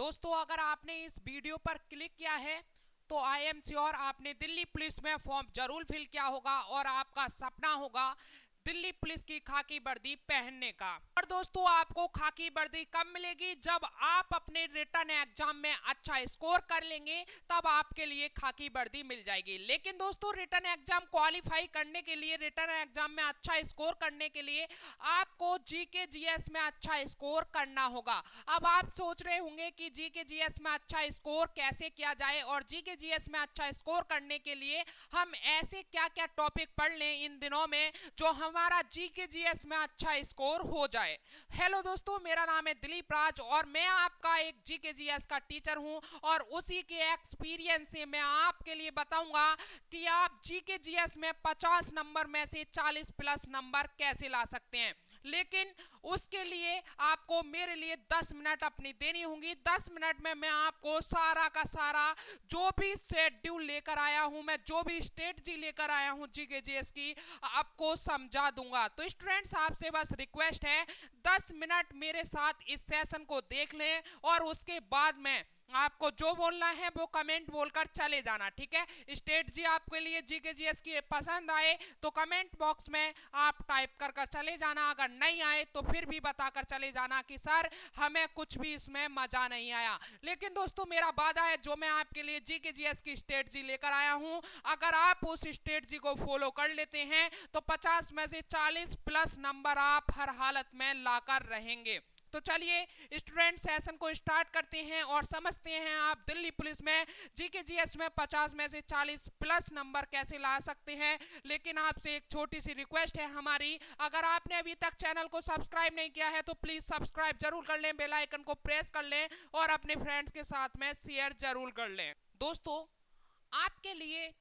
दोस्तों अगर आपने इस वीडियो पर क्लिक किया है तो आई एम श्योर आपने दिल्ली पुलिस में फॉर्म जरूर फिल किया होगा और आपका सपना होगा दिल्ली पुलिस की खाकी वर्दी पहनने का। और दोस्तों आपको खाकी वर्दी कब मिलेगी? जब आप अपने रिटन एग्जाम में अच्छा स्कोर कर लेंगे तब आपके लिए खाकी वर्दी मिल जाएगी। लेकिन दोस्तों रिटन एग्जाम क्वालिफाई करने के लिए, रिटन एग्जाम में अच्छा स्कोर करने के लिए आपको जीके जीएस में अच्छा स्कोर करना होगा। अब आप सोच रहे होंगे कि जीके जीएस में अच्छा स्कोर कैसे किया जाए और जीके जीएस में अच्छा स्कोर करने के लिए हम ऐसे क्या क्या टॉपिक पढ़ लें इन दिनों में जो हमारा जीके जीएस में अच्छा स्कोर हो जाए। हेलो दोस्तों, मेरा नाम है दिलीप राज और मैं आपका एक जीके जीएस का टीचर हूं और उसी के एक्सपीरियंस से मैं आपके लिए बताऊंगा कि आप जीके जीएस में 50 नंबर में से 40 प्लस नंबर कैसे ला सकते हैं। लेकिन उसके लिए आपको मेरे लिए 10 मिनट अपनी देनी होंगी। 10 मिनट में मैं आपको सारा का सारा जो भी शेड्यूल लेकर आया हूं, मैं जो भी स्ट्रेटजी लेकर आया हूं जीके जीएस की, आपको समझा दूंगा। तो स्टूडेंट्स आपसे बस रिक्वेस्ट है 10 मिनट मेरे साथ इस सेशन को देख लें और उसके बाद में आपको जो बोलना है वो कमेंट बोलकर चले जाना, ठीक है। स्ट्रेटजी आपके लिए जीके जीएस की पसंद आए तो कमेंट बॉक्स में आप टाइप कर चले जाना, अगर नहीं आए तो फिर भी बताकर चले जाना कि सर हमें कुछ भी इसमें मजा नहीं आया। लेकिन दोस्तों मेरा वादा है जो मैं आपके लिए जीके जीएस की स्ट्रेटजी लेकर आया हूं, अगर आप उस स्ट्रेटजी को फॉलो कर लेते हैं तो 50 में से 40 प्लस नंबर आप हर हालत में लाकर रहेंगे। तो चलिए स्टूडेंट सेशन को स्टार्ट करते हैं और समझते हैं आप दिल्ली पुलिस में जीके जीएस में 50 में से 40 प्लस नंबर कैसे ला सकते हैं। लेकिन आपसे एक छोटी सी रिक्वेस्ट है हमारी, अगर आपने अभी तक चैनल को सब्सक्राइब नहीं किया है तो प्लीज सब्सक्राइब जरूर कर लें, बेल आइकन को प्रेस कर लें और अपने फ्रेंड्स के साथ में शेयर जरूर कर लें। दोस्तों आपके लिए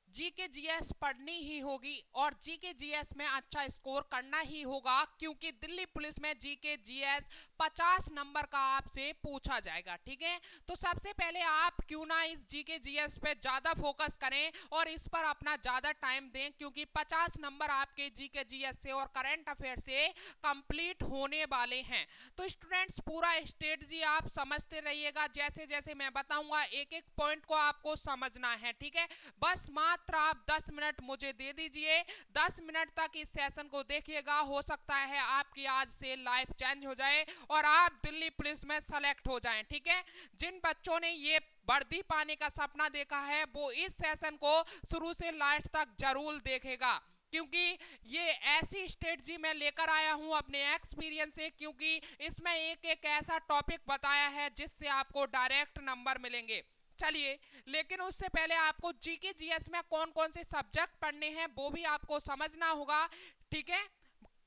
जीके जीएस पढ़नी ही होगी और जीके जीएस में अच्छा स्कोर करना ही होगा, क्योंकि दिल्ली पुलिस में जीके जीएस 50 नंबर का आपसे पूछा जाएगा, ठीक है। तो सबसे पहले आप क्यों ना इस जीके जीएस पे ज्यादा फोकस करें और इस पर अपना ज्यादा टाइम दें, क्योंकि 50 नंबर आपके जीके जीएस से और करंट अफेयर से कंप्लीट होने वाले हैं। तो स्टूडेंट्स पूरा स्ट्रेटजी आप समझते रहिएगा, जैसे जैसे मैं बताऊंगा एक एक पॉइंट को आपको समझना है, ठीक है। बस मात्र आप 10 मिनट मुझे दे दीजिए, 10 मिनट तक इस सेशन को देखिएगा, हो सकता है आपकी आज से लाइफ चेंज हो जाए और आप दिल्ली पुलिस में सेलेक्ट हो जाएं, ठीक है। जिन बच्चों ने ये वर्दी पाने का सपना देखा है वो इस सेशन को शुरू से लास्ट तक जरूर देखेगा, क्योंकि ये ऐसी स्ट्रेटजी मैं लेकर आया हूं अपने एक्सपीरियंस से, क्योंकि इसमें एक एक ऐसा टॉपिक बताया है जिससे आपको डायरेक्ट नंबर मिलेंगे। चलिए, लेकिन उससे पहले आपको जीके जीएस में कौन कौन से सब्जेक्ट पढ़ने हैं वो भी आपको समझना होगा, ठीक है।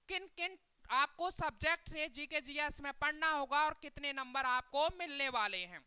किन किन आपको सब्जेक्ट से जीके जीएस में पढ़ना होगा और कितने नंबर आपको मिलने वाले हैं।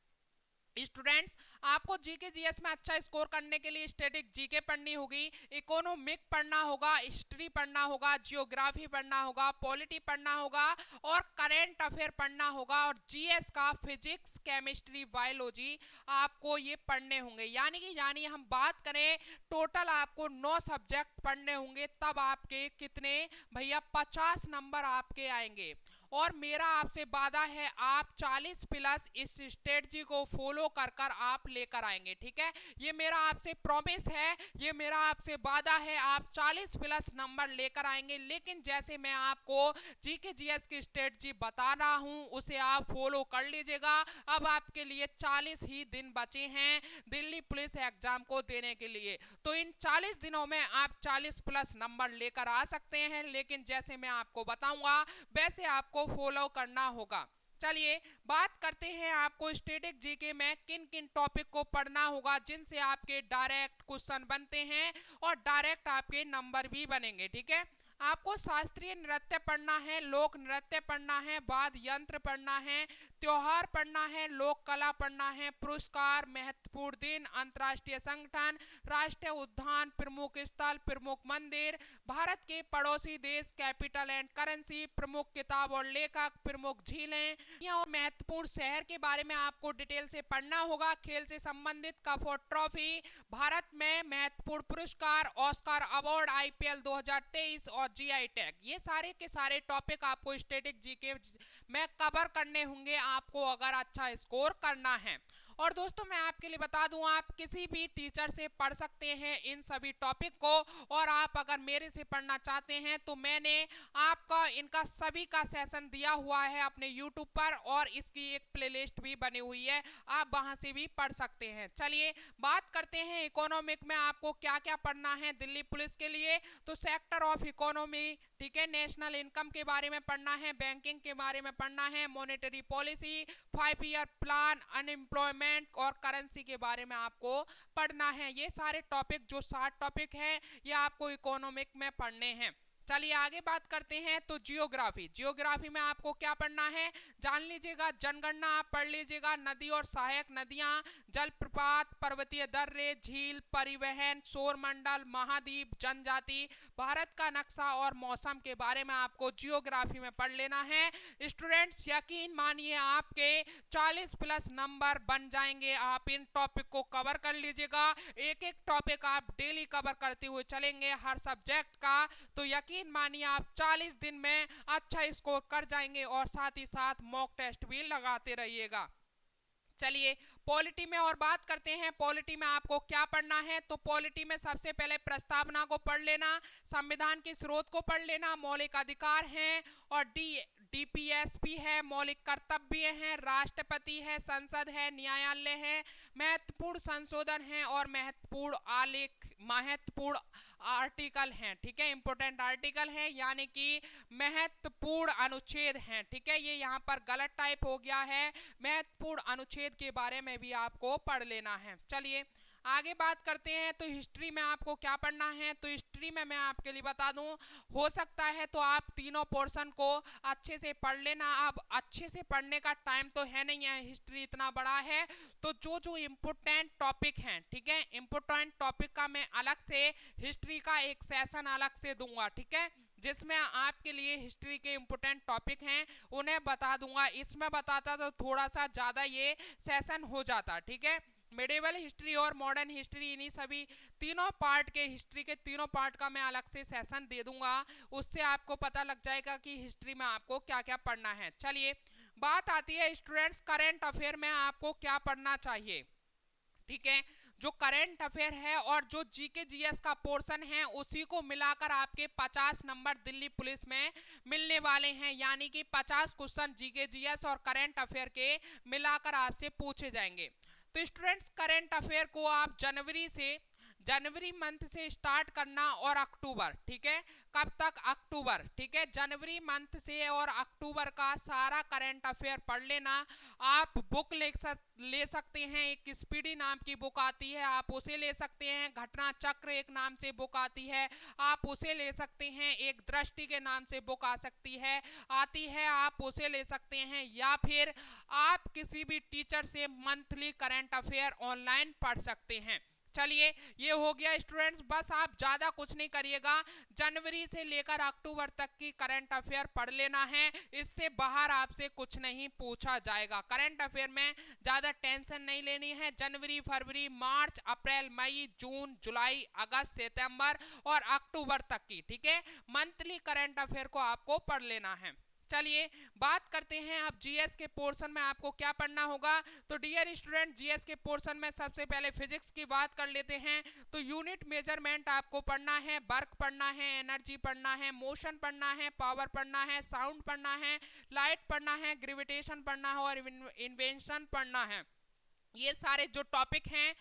स्टूडेंट्स आपको जीके जीएस में अच्छा स्कोर करने के लिए स्टैटिक जीके पढ़नी होगी, इकोनॉमिक पढ़ना होगा, हिस्ट्री पढ़ना होगा, जियोग्राफी पढ़ना होगा, पॉलिटी पढ़ना होगा और करंट अफेयर पढ़ना होगा और जीएस का फिजिक्स, केमिस्ट्री, बायोलॉजी आपको ये पढ़ने होंगे। यानी हम बात करें टोटल आपको 9 सब्जेक्ट पढ़ने होंगे, तब आपके कितने भैया 50 नंबर आपके आएंगे। और मेरा आपसे वादा है आप 40 प्लस इस स्ट्रेटजी को फॉलो कर कर आप लेकर आएंगे, ठीक है। ये मेरा आपसे प्रॉमिस है, ये मेरा आपसे वादा है, आप 40 प्लस नंबर लेकर आएंगे। लेकिन जैसे मैं आपको जीके जीएस की स्ट्रेटजी बता रहा हूं उसे आप फॉलो कर लीजिएगा। अब आपके लिए 40 ही दिन बचे हैं दिल्ली पुलिस एग्जाम को देने के लिए, तो इन 40 दिनों में आप 40 प्लस नंबर लेकर आ सकते हैं। लेकिन जैसे मैं आपको बताऊंगा वैसे आपको फॉलो करना होगा। चलिए बात करते हैं आपको स्टैटिक जीके में किन किन टॉपिक को पढ़ना होगा जिनसे आपके डायरेक्ट क्वेश्चन बनते हैं और डायरेक्ट आपके नंबर भी बनेंगे, ठीक है। आपको शास्त्रीय नृत्य पढ़ना है, लोक नृत्य पढ़ना है, वाद्य यंत्र पढ़ना है, त्योहार पढ़ना है, लोक कला पढ़ना है, पुरस्कार, महत्वपूर्ण दिन, अंतर्राष्ट्रीय संगठन, राष्ट्रीय उद्यान, प्रमुख स्थल, प्रमुख मंदिर, भारत के पड़ोसी देश, कैपिटल एंड करेंसी, प्रमुख किताब और लेखक, प्रमुख झीलें और महत्वपूर्ण शहर के बारे में आपको डिटेल से पढ़ना होगा। खेल से संबंधित कप और ट्रॉफी, भारत में महत्वपूर्ण पुरस्कार, ऑस्कर अवार्ड, आईपीएल 2023 और जीआई टैग, ये सारे के सारे टॉपिक आपको स्टैटिक जीके में कवर करने होंगे आपको अगर अच्छा स्कोर करना है। और दोस्तों मैं आपके लिए बता दूं, आप किसी भी टीचर से पढ़ सकते हैं इन सभी टॉपिक को, और आप अगर मेरे से पढ़ना चाहते हैं तो मैंने आपका इनका सभी का सेशन दिया हुआ है अपने YouTube पर, और इसकी एक प्लेलिस्ट भी बनी हुई है, आप वहां से भी पढ़ सकते हैं। चलिए बात करते हैं इकोनॉमिक में आपको क्या क्या पढ़ना है दिल्ली पुलिस के लिए। तो सेक्टर ऑफ इकोनॉमी, ठीक है, नेशनल इनकम के बारे में पढ़ना है, बैंकिंग के बारे में पढ़ना है, monetary policy, 5 year plan, unemployment और करेंसी के बारे में आपको पढ़ना है। ये सारे टॉपिक जो 60 टॉपिक हैं ये आपको इकोनॉमिक में पढ़ने हैं। चलिए आगे बात करते हैं। तो जियोग्राफी में आपको क्या पढ़ना है जान लीजिएगा। जनगणना आप पढ़ लीजिएगा, नदी और सहायक नदियां, जलप्रपात, पर्वतीय दर्रे, झील, परिवहन, सौरमंडल, महाद्वीप, जनजाति, भारत का नक्शा और मौसम के बारे में आपको जियोग्राफी में पढ़ लेना है। स्टूडेंट्स यकीन मानिए आपके 40+ नंबर बन जाएंगे, आप इन टॉपिक को कवर कर लीजिएगा। एक एक टॉपिक आप डेली कवर करते हुए चलेंगे हर सब्जेक्ट का, तो यकीन मानिए आप 40 दिन में अच्छा स्कोर कर जाएंगे, और साथ ही साथ मॉक टेस्ट भी लगाते रहिएगा। चलिए पॉलिटी में और बात करते हैं। पॉलिटी में आपको क्या पढ़ना है। तो पॉलिटी में सबसे पहले प्रस्तावना को पढ़ लेना, संविधान के स्रोत को पढ़ लेना, मौलिक अधिकार हैं और डीपीएसपी है, मौलिक कर्तव्य हैं, राष्ट्रपति है, संसद है, न्यायालय है, महत्वपूर्ण संशोधन है और महत्वपूर्ण आर्टिकल हैं, ठीक है, इंपोर्टेंट आर्टिकल है, यानी कि महत्वपूर्ण अनुच्छेद हैं, ठीक है। ये यहाँ पर गलत टाइप हो गया है, महत्वपूर्ण अनुच्छेद के बारे में भी आपको पढ़ लेना है। चलिए आगे बात करते हैं। तो हिस्ट्री में आपको क्या पढ़ना है। तो हिस्ट्री में मैं आपके लिए बता दूं, हो सकता है तो आप तीनों पोर्शन को अच्छे से पढ़ लेना। अब अच्छे से पढ़ने का टाइम तो है नहीं है, हिस्ट्री इतना बड़ा है, तो जो जो इम्पोर्टेंट टॉपिक हैं, ठीक है, इम्पोर्टेंट टॉपिक का मैं अलग से हिस्ट्री का एक सेशन अलग से दूंगा, ठीक है, जिसमें आपके लिए हिस्ट्री के इम्पोर्टेंट टॉपिक हैं उन्हें बता दूंगा। इसमें बताता तो थोड़ा सा ज़्यादा ये सेशन हो जाता, ठीक है। मिडिवल हिस्ट्री और मॉडर्न हिस्ट्री, इन्हीं सभी तीनों पार्ट के, हिस्ट्री के तीनों पार्ट का मैं अलग से सेशन दे दूंगा, उससे आपको पता लग जाएगा कि हिस्ट्री में आपको क्या क्या पढ़ना है। चलिए बात आती है स्टूडेंट्स करंट अफेयर में आपको क्या पढ़ना चाहिए, ठीक है। जो करंट अफेयर है और जो जीके जीएस का पोर्शन है उसी को मिलाकर आपके 50 नंबर दिल्ली पुलिस में मिलने वाले हैं, यानी कि 50 क्वेश्चन जीके जीएस और करंट अफेयर के मिलाकर आपसे पूछे जाएंगे। तो स्टूडेंट्स करंट अफेयर को आप जनवरी मंथ से स्टार्ट करना और अक्टूबर, ठीक है, कब तक, अक्टूबर, ठीक है, जनवरी मंथ से और अक्टूबर का सारा करंट अफेयर पढ़ लेना। आप बुक ले सकते हैं, एक स्पीडी नाम की बुक आती है, आप उसे ले सकते हैं, घटना चक्र एक नाम से बुक आती है, आप उसे ले सकते हैं, एक दृष्टि के नाम से बुक आती है, आप उसे ले सकते हैं, या फिर आप किसी भी टीचर से मंथली करंट अफेयर ऑनलाइन पढ़ सकते हैं। चलिए ये हो गया स्टूडेंट्स, बस आप ज्यादा कुछ नहीं करिएगा, जनवरी से लेकर अक्टूबर तक की करंट अफेयर पढ़ लेना है, इससे बाहर आपसे कुछ नहीं पूछा जाएगा। करंट अफेयर में ज्यादा टेंशन नहीं लेनी है, जनवरी, फरवरी, मार्च, अप्रैल, मई, जून, जुलाई, अगस्त, सितंबर और अक्टूबर तक की, ठीक है, मंथली करंट अफेयर को आपको पढ़ लेना है। चलिए बात करते हैं अब जीएस के पोर्शन में आपको क्या पढ़ना होगा। तो डियर स्टूडेंट, जीएस के पोर्शन में सबसे पहले फिजिक्स की बात कर लेते हैं। तो यूनिट मेजरमेंट आपको पढ़ना है, वर्क पढ़ना है, एनर्जी पढ़ना है, मोशन पढ़ना है, पावर पढ़ना है, साउंड पढ़ना है, लाइट पढ़ना है, ग्रेविटेशन पढ़ना है और इन्वेंशन पढ़ना है। ये सारे जो टॉपिक हैं,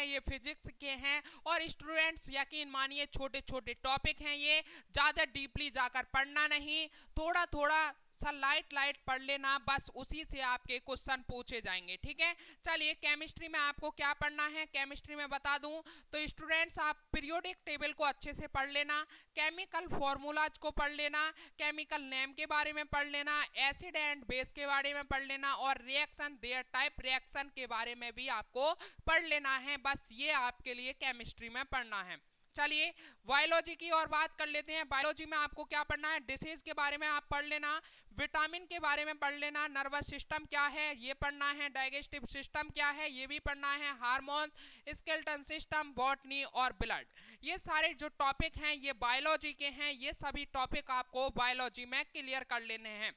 ये फिजिक्स के हैं, और स्टूडेंट्स यकीन मानिए छोटे छोटे टॉपिक हैं, ये ज़्यादा डीपली जाकर पढ़ना नहीं, थोड़ा थोड़ा सा लाइट पढ़ लेना, बस उसी से आपके क्वेश्चन पूछे जाएंगे, ठीक है। चलिए केमिस्ट्री में आपको क्या पढ़ना है, केमिस्ट्री में बता दूं तो स्टूडेंट्स आप पीरियोडिक टेबल को अच्छे से पढ़ लेना, केमिकल फॉर्मूलाज को पढ़ लेना, केमिकल नेम के बारे में पढ़ लेना, एसिड एंड बेस के बारे में पढ़ लेना और रिएक्शन, देयर टाइप रिएक्शन के बारे में भी आपको पढ़ लेना है। बस ये आपके लिए केमिस्ट्री में पढ़ना है। चलिए बायोलॉजी की और बात कर लेते हैं। बायोलॉजी में आपको क्या पढ़ना है, डिसीज के बारे में आप पढ़ लेना, विटामिन के बारे में पढ़ लेना, नर्वस सिस्टम क्या है ये पढ़ना है, डाइजेस्टिव सिस्टम क्या है ये भी पढ़ना है, हार्मोन्स, स्केलेटन सिस्टम, बॉटनी और ब्लड, ये सारे जो टॉपिक हैं ये बायोलॉजी के हैं। ये सभी टॉपिक आपको बायोलॉजी में क्लियर कर लेने हैं।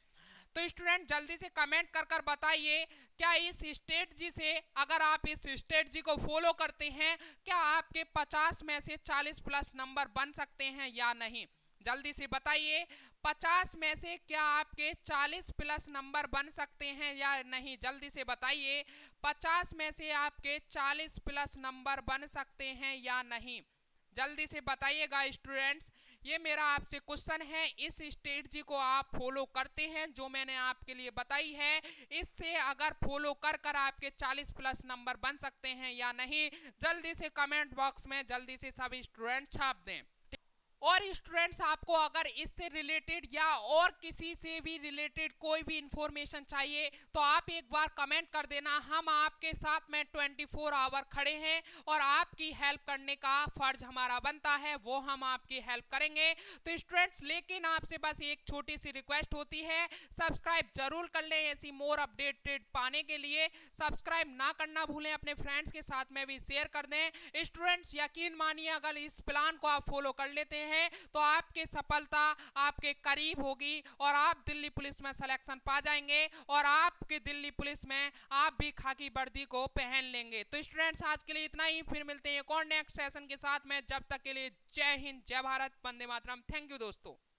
तो स्टूडेंट जल्दी से कमेंट कर कर बताइए, क्या इस स्ट्रेटजी से, अगर आप इस स्ट्रेटजी को फॉलो करते हैं, क्या आपके 50 में से 40 प्लस नंबर बन सकते हैं या नहीं? जल्दी से बताइए, 50 में से क्या आपके 40 प्लस नंबर बन सकते हैं या नहीं? जल्दी से बताइए, 50 में से आपके 40 प्लस नंबर बन सकते हैं या नहीं? जल्दी से बताइएगा स्टूडेंट्स। ये मेरा आपसे क्वेश्चन है, इस स्ट्रेटजी को आप फॉलो करते हैं जो मैंने आपके लिए बताई है, इससे अगर फॉलो कर कर आपके 40 प्लस नंबर बन सकते हैं या नहीं? जल्दी से कमेंट बॉक्स में जल्दी से सभी स्टूडेंट छाप दें। और स्टूडेंट्स आपको अगर इससे रिलेटेड या और किसी से भी रिलेटेड कोई भी इंफॉर्मेशन चाहिए तो आप एक बार कमेंट कर देना, हम आपके साथ में 24 आवर खड़े हैं और आपकी हेल्प करने का फर्ज हमारा बनता है, वो हम आपकी हेल्प करेंगे। तो स्टूडेंट्स लेकिन आपसे बस एक छोटी सी रिक्वेस्ट होती है, सब्सक्राइब जरूर कर लें, ऐसी मोर अपडेटेड पाने के लिए सब्सक्राइब ना करना भूलें, अपने फ्रेंड्स के साथ में भी शेयर कर दें। स्टूडेंट्स यकीन मानिए अगर इस प्लान को आप फॉलो कर लेते हैं तो आपकी सफलता आपके करीब होगी और आप दिल्ली पुलिस में सिलेक्शन पा जाएंगे और आपके दिल्ली पुलिस में आप भी खाकी वर्दी को पहन लेंगे। तो स्टूडेंट्स आज के लिए इतना ही, फिर मिलते हैं एक और नेक्स्ट सेशन के साथ में। जब तक के लिए जय हिंद, जय भारत, वंदे मातरम। थैंक यू दोस्तों।